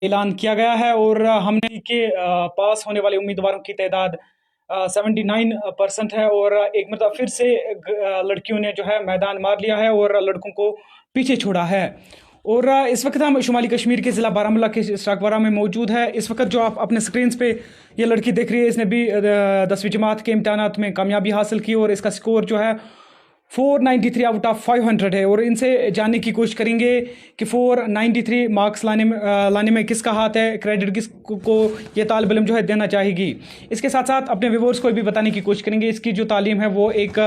ऐलान किया गया है और हमने के पास होने वाले उम्मीदवारों की तादाद 79% है और एक मतलब फिर से लड़कियों ने जो है मैदान मार लिया है और लड़कों को पीछे छोड़ा है। और इस वक्त हम शुमाली कश्मीर के ज़िला बारामूला के शाकवारा में मौजूद है। इस वक्त जो आप अपने स्क्रीन पे ये लड़की देख रही है, इसने भी 10वीं जमात के इम्तहानात में कामयाबी हासिल की और इसका स्कोर जो है 493 आउट ऑफ 500 है। और इनसे जानने की कोशिश करेंगे कि 493 मार्क्स लाने में किसका हाथ है, क्रेडिट किस को ये तालिब इल्म जो है देना चाहेगी। इसके साथ साथ अपने व्यूअर्स को भी बताने की कोशिश करेंगे इसकी जो तालीम है वो एक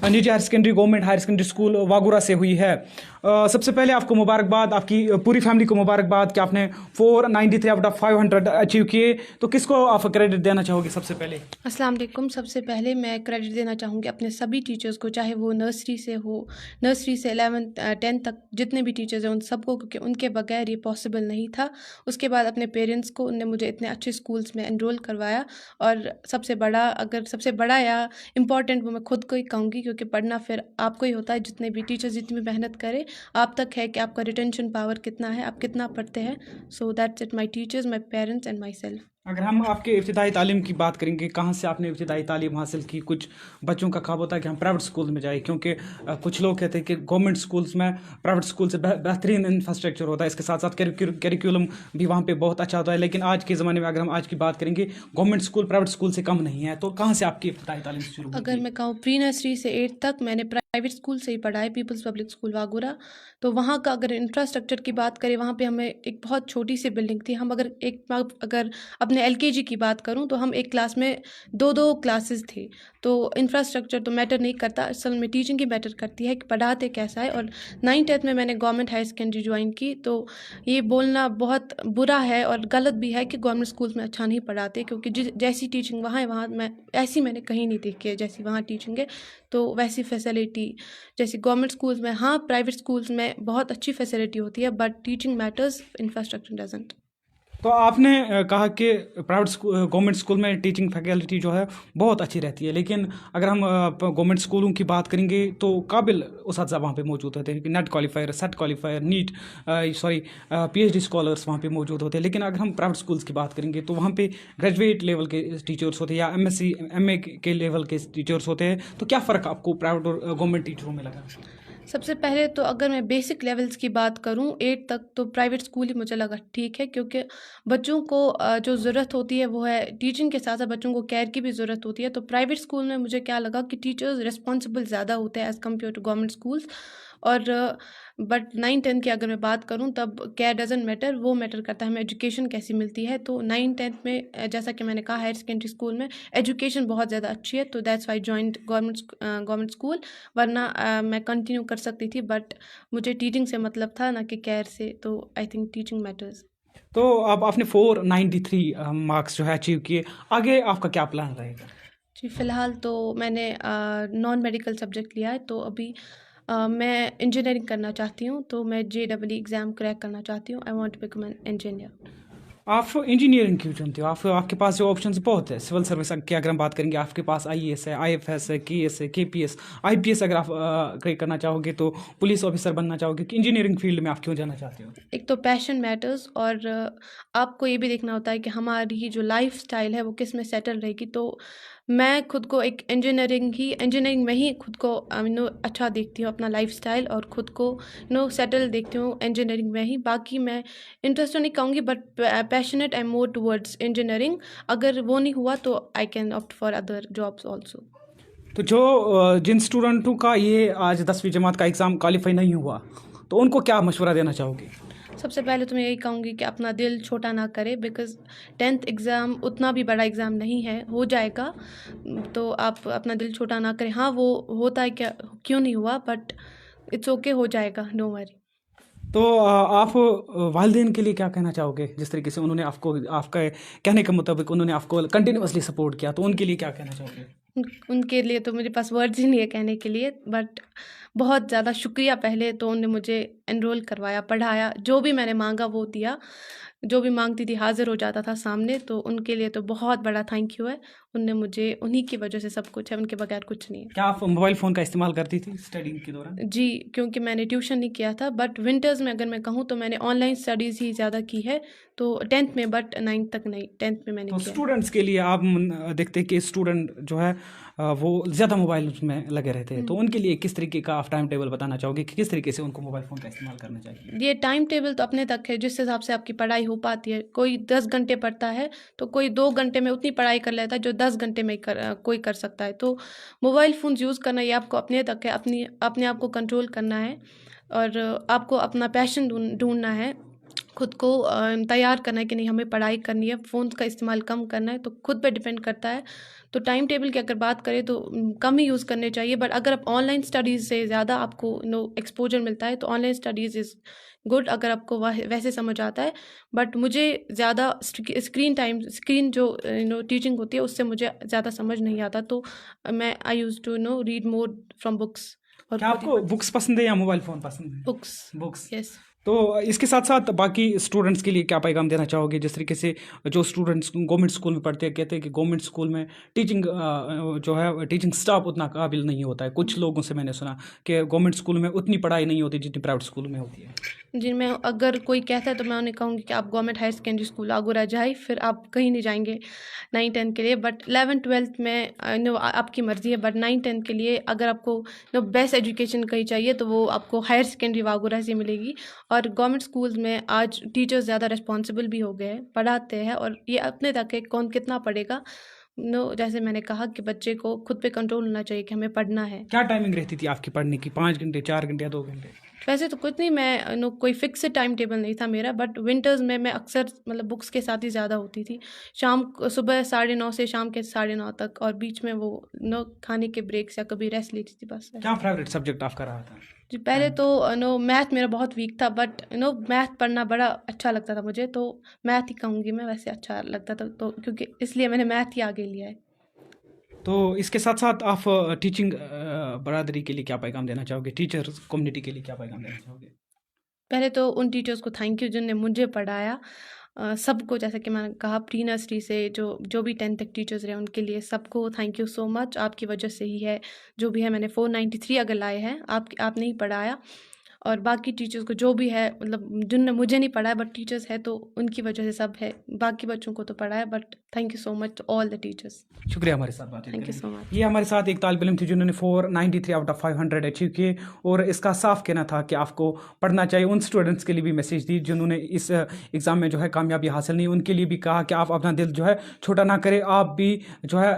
निजी higher secondary government higher secondary school Vagura से हुई है। सबसे पहले आपको मुबारकबाद, आपकी पूरी फैमिली को मुबारकबाद कि आपने 493 आउट ऑफ 500 अचीव किए। तो किसको आप क्रेडिट देना चाहोगे सबसे पहले? अस्सलाम वालेकुम। सबसे पहले मैं क्रेडिट देना चाहूँगी अपने सभी टीचर्स को, चाहे वो नर्सरी से हो, नर्सरी से 11th 10th तक जितने भी टीचर्स हैं उन सबको, क्योंकि उनके बगैर ये पॉसिबल नहीं था। उसके बाद अपने पेरेंट्स को, उनने मुझे इतने अच्छे स्कूल्स में एनरोल करवाया। और सबसे बड़ा या इम्पॉर्टेंट वो मैं खुद को ही कहूँगी, क्योंकि पढ़ना फिर आपको ही होता है। जितने भी टीचर्स जितनी भी मेहनत करें, आप तक है कि आपका रिटेंशन पावर कितना है, आप कितना पढ़ते हैं। So that's it, my teachers, my parents and my self. अगर हम आपके इब्तिदाई तालीम की बात करेंगे, कहाँ से आपने इब्तिदाई तालीम हासिल की? कुछ बच्चों का ख्वाब होता है कि हम प्राइवेट स्कूल में जाए, क्योंकि कुछ लोग कहते हैं कि गवर्नमेंट स्कूल्स में प्राइवेट स्कूल से बेहतरीन इंफ्रास्ट्रक्चर होता है, इसके साथ साथ करिकुलम भी वहाँ पे बहुत अच्छा होता है। लेकिन आज के ज़माने में अगर हम आज की बात करेंगे, गवर्नमेंट स्कूल प्राइवेट स्कूल से कम नहीं है। तो कहाँ से आपकी इब्तिदाई तालीम शुरू हुई अगर थी? मैं कहूँ, प्री नर्सरी से 8th तक मैंने प्राइवेट स्कूल से ही पढ़ा है, पीपल्स पब्लिक स्कूल वागुरा। तो वहाँ का अगर इंफ्रास्ट्रक्चर की बात करें, वहाँ पे हमें एक बहुत छोटी सी बिल्डिंग थी। हम अगर अपने एलकेजी की बात करूँ तो हम एक क्लास में दो दो क्लासेस थे। तो इंफ्रास्ट्रक्चर तो मैटर नहीं करता, असल में टीचिंग ही मैटर करती है कि पढ़ाते कैसा है। और 9th 10th में मैंने गवर्नमेंट हायर सेकेंडरी ज्वाइन की। तो ये बोलना बहुत बुरा है और गलत भी है कि गवर्नमेंट स्कूल्स में अच्छा नहीं पढ़ाते, क्योंकि जैसी टीचिंग वहाँ है, वहाँ मैंने कहीं नहीं देखी है जैसी वहाँ टीचिंग है। तो वैसी फैसिलिटी जैसे गवर्नमेंट स्कूल्स में, हाँ प्राइवेट स्कूल्स में बहुत अच्छी फैसिलिटी होती है, but teaching matters, infrastructure doesn't. तो आपने कहा कि प्राइवेट स्कूल गवर्नमेंट स्कूल में टीचिंग फैकल्टी जो है बहुत अच्छी रहती है, लेकिन अगर हम गवर्नमेंट स्कूलों की बात करेंगे तो काबिल उस्ताद वहाँ पे मौजूद होते हैं, NET qualifier, SET qualifier, NEET PhD scholars वहाँ पे मौजूद होते हैं। लेकिन अगर हम प्राइवेट स्कूल्स की बात करेंगे तो वहाँ पे ग्रेजुएट लेवल के टीचर्स होते हैं या एमएससी एमए के लेवल के टीचर्स होते हैं। तो क्या फ़र्क आपको प्राइवेट और गवर्नमेंट टीचरों में लगा? सबसे पहले तो अगर मैं बेसिक लेवल्स की बात करूं, 8 तक तो प्राइवेट स्कूल ही मुझे लगा ठीक है, क्योंकि बच्चों को जो ज़रूरत होती है वो है टीचिंग के साथ साथ बच्चों को केयर की भी ज़रूरत होती है। तो प्राइवेट स्कूल में मुझे क्या लगा कि टीचर्स रिस्पॉन्सिबल ज़्यादा होते हैं as compare to government schools. और बट 9th 10th की अगर मैं बात करूं, तब केयर डजंट मैटर, वो मैटर करता है हमें एजुकेशन कैसी मिलती है। तो 9th 10th में जैसा कि मैंने कहा, हायर सेकेंडरी स्कूल में एजुकेशन बहुत ज़्यादा अच्छी है, तो that's why joint government school. वरना मैं कंटिन्यू कर सकती थी, बट मुझे टीचिंग से मतलब था ना कि केयर से। तो आई थिंक टीचिंग मैटर्स। तो अब आपने 493 मार्क्स जो है अचीव किए, आगे आपका क्या प्लान रहेगा? जी, फ़िलहाल तो मैंने नॉन मेडिकल सब्जेक्ट लिया है। तो अभी मैं इंजीनियरिंग करना चाहती हूँ, तो मैं JEE एग्ज़ाम क्रैक करना चाहती हूँ। I want to become an engineer. आप इंजीनियरिंग क्यों चुनते हो? आपके पास जो ऑप्शंस बहुत है, सिविल सर्विस की अगर हम बात करेंगे, आपके पास आईएएस है, आईएफएस है, केएस है, केपीएस, आईपीएस। अगर आप क्रैक करना चाहोगे तो पुलिस ऑफिसर बनना चाहोगे, कि इंजीनियरिंग फील्ड में आप क्यों जाना चाहते हो? एक तो पैशन मैटर्स, और आपको ये भी देखना होता है कि हमारी जो लाइफ स्टाइल है वो किस में सेटल रहेगी। तो मैं खुद को एक इंजीनियरिंग में ही खुद को अच्छा देखती हूँ, अपना लाइफ स्टाइल, और खुद को सेटल देखती हूँ इंजीनियरिंग में ही। बाकी मैं इंटरेस्ट तो नहीं कहूँगी, but passionate I more towards engineering. अगर वो नहीं हुआ तो I can opt for other jobs also. तो जो जिन स्टूडेंटों का ये आज 10वीं जमात का एग्ज़ाम क्वालिफाई नहीं हुआ, तो उनको क्या मशवरा देना चाहोगे? सबसे पहले तो मैं यही कहूँगी कि अपना दिल छोटा ना करें, बिकॉज़ 10th एग्ज़ाम उतना भी बड़ा एग्ज़ाम नहीं है, हो जाएगा। तो आप अपना दिल छोटा ना करें। हाँ, वो होता है, क्या क्यों नहीं हुआ, बट इट्स ओके, हो जाएगा, डोंट वरी। तो आप वालिदैन के लिए क्या कहना चाहोगे? जिस तरीके से उन्होंने आपको, आपका कहने के मुताबिक उन्होंने आपको कंटिन्यूअसली सपोर्ट किया, तो उनके लिए क्या कहना चाहोगे? उनके लिए तो मेरे पास वर्ड्स ही नहीं है कहने के लिए, बट बहुत ज़्यादा शुक्रिया। पहले तो उन्होंने मुझे एनरोल करवाया, पढ़ाया, जो भी मैंने मांगा वो दिया, जो भी मांगती थी हाजिर हो जाता था सामने। तो उनके लिए तो बहुत बड़ा थैंक यू है। उनने मुझे उन्हीं की वजह से सब कुछ है, उनके बगैर कुछ नहीं है। क्या आप मोबाइल फ़ोन का इस्तेमाल करती थी स्टडी के दौरान? जी, क्योंकि मैंने ट्यूशन नहीं किया था, बट विंटर्स में अगर मैं कहूँ तो मैंने ऑनलाइन स्टडीज़ ही ज़्यादा की है, तो 10th में, बट 9th तक नहीं, 10th में मैंने तो किया है। स्टूडेंट्स के लिए आप देखते हैं कि स्टूडेंट जो है वो ज़्यादा मोबाइल में लगे रहते हैं, तो उनके लिए किस तरीके का आप टाइम टेबल बताना चाहोगे कि किस तरीके से उनको मोबाइल फ़ोन का इस्तेमाल करना चाहिए? ये टाइम टेबल तो अपने तक है, जिस हिसाब से आपकी पढ़ाई हो पाती है। कोई 10 घंटे पढ़ता है, तो कोई 2 घंटे में उतनी पढ़ाई कर लेता है जो 10 घंटे में कोई कर सकता है। तो मोबाइल फ़ोन्स यूज़ करना ये आपको अपने तक है, अपने आप को कंट्रोल करना है, और आपको अपना पैशन ढूँढना है, खुद को तैयार करना है कि नहीं हमें पढ़ाई करनी है, फ़ोन का इस्तेमाल कम करना है, तो खुद पे डिपेंड करता है। तो टाइम टेबल की अगर बात करें तो कम ही यूज़ करने चाहिए, बट अगर आप ऑनलाइन स्टडीज़ से ज़्यादा आपको एक्सपोजर मिलता है तो ऑनलाइन स्टडीज़ इज़ गुड, अगर आपको वैसे समझ आता है। बट मुझे ज़्यादा स्क्रीन जो टीचिंग होती है उससे मुझे ज़्यादा समझ नहीं आता, तो मैं I use to read more from books, और क्या खुद ही आपको बुक्स पसंद है या मोबाइल फ़ोन पसंद है? बुक्स। बुक्स। यस। तो इसके साथ साथ बाकी स्टूडेंट्स के लिए क्या पैगाम देना चाहोगे? जिस तरीके से जो स्टूडेंट्स गवर्नमेंट स्कूल में पढ़ते हैं, कहते हैं कि गवर्नमेंट स्कूल में टीचिंग जो है टीचिंग स्टाफ उतना काबिल नहीं होता है। कुछ लोगों से मैंने सुना कि गवर्नमेंट स्कूल में उतनी पढ़ाई नहीं होती जितनी प्राइवेट स्कूल में होती है। जिनमें अगर कोई कहता है तो मैं उन्हें कहूँगी कि आप government higher secondary school Agra जाए, फिर आप कहीं नहीं जाएंगे 9-10 के लिए। बट 11th-12th में आपकी मर्ज़ी है, बट 9-10 के लिए अगर आपको बेस्ट एजुकेशन कहीं चाहिए तो वो आपको हायर सेकेंडरी वागुरा से मिलेगी। और गवर्नमेंट स्कूल्स में आज टीचर्स ज़्यादा रिस्पॉन्सिबल भी हो गए हैं, पढ़ाते हैं, और ये अपने तक है कौन कितना पढ़ेगा। जैसे मैंने कहा कि बच्चे को खुद पे कंट्रोल होना चाहिए कि हमें पढ़ना है। क्या टाइमिंग रहती थी आपकी पढ़ने की? 5 घंटे, 4 घंटे या 2 घंटे? वैसे तो कुछ नहीं, मैं कोई फिक्स टाइम टेबल नहीं था मेरा, बट विंटर्स में मैं अक्सर मतलब बुक्स के साथ ही ज़्यादा होती थी। सुबह 9:30 से शाम के 9:30 तक, और बीच में वो खाने के ब्रेक्स या कभी रेस्ट लेती थी, बस ऐसे। क्या फेवरेट सब्जेक्ट आपका रहा था? जी, पहले तो मैथ मेरा बहुत वीक था, बट मैथ पढ़ना बड़ा अच्छा लगता था मुझे, तो मैथ ही कहूँगी मैं, वैसे अच्छा लगता था, तो क्योंकि इसलिए मैंने मैथ ही आगे लिया है। तो इसके साथ साथ आप टीचिंग बरादरी के लिए क्या पैगाम देना चाहोगे? टीचर्स कम्युनिटी के लिए क्या पैगाम देना चाहोगे? पहले तो उन टीचर्स को थैंक यू जिनने मुझे पढ़ाया, सबको, जैसे कि मैंने कहा प्री नर्सरी से जो भी 10th तक टीचर्स रहे उनके लिए सबको थैंक यू सो मच। आपकी वजह से ही है जो भी है, मैंने 493 अगर लाए हैं, आपने ही पढ़ाया। और बाकी टीचर्स को जो भी है, मतलब जिनने मुझे नहीं पढ़ाया बट टीचर्स है, तो उनकी वजह से सब है। बाकी बच्चों को तो पढ़ाया, but thank you so much to all the teachers. शुक्रिया हमारे साथ बात थैंक यू करने सो के लिए। मच। ये हमारे साथ एक तालिब इल्म थी जिन्होंने 493 आउट ऑफ 500 अचीव किए, और इसका साफ कहना था कि आपको पढ़ना चाहिए। उन स्टूडेंट्स के लिए भी मैसेज दी जिन्होंने इस एग्ज़ाम में जो है कामयाबी हासिल नहीं, उनके लिए भी कहा कि आप अपना दिल जो है छोटा ना करें, आप भी जो है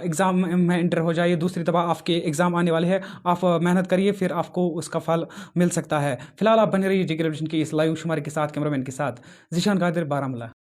एग्ज़ाम में इंटर हो जाइए। दूसरी दफ़ा आपके एग्ज़ाम आने वाले हैं, आप मेहनत करिए, फिर आपको उसका फल मिल सकता है। फिलहाल आप बने रहिए जिगर टेलीविजन के इस लाइव शुमारे के साथ, कैमरामैन के साथ जीशान कादिर, बारामूला।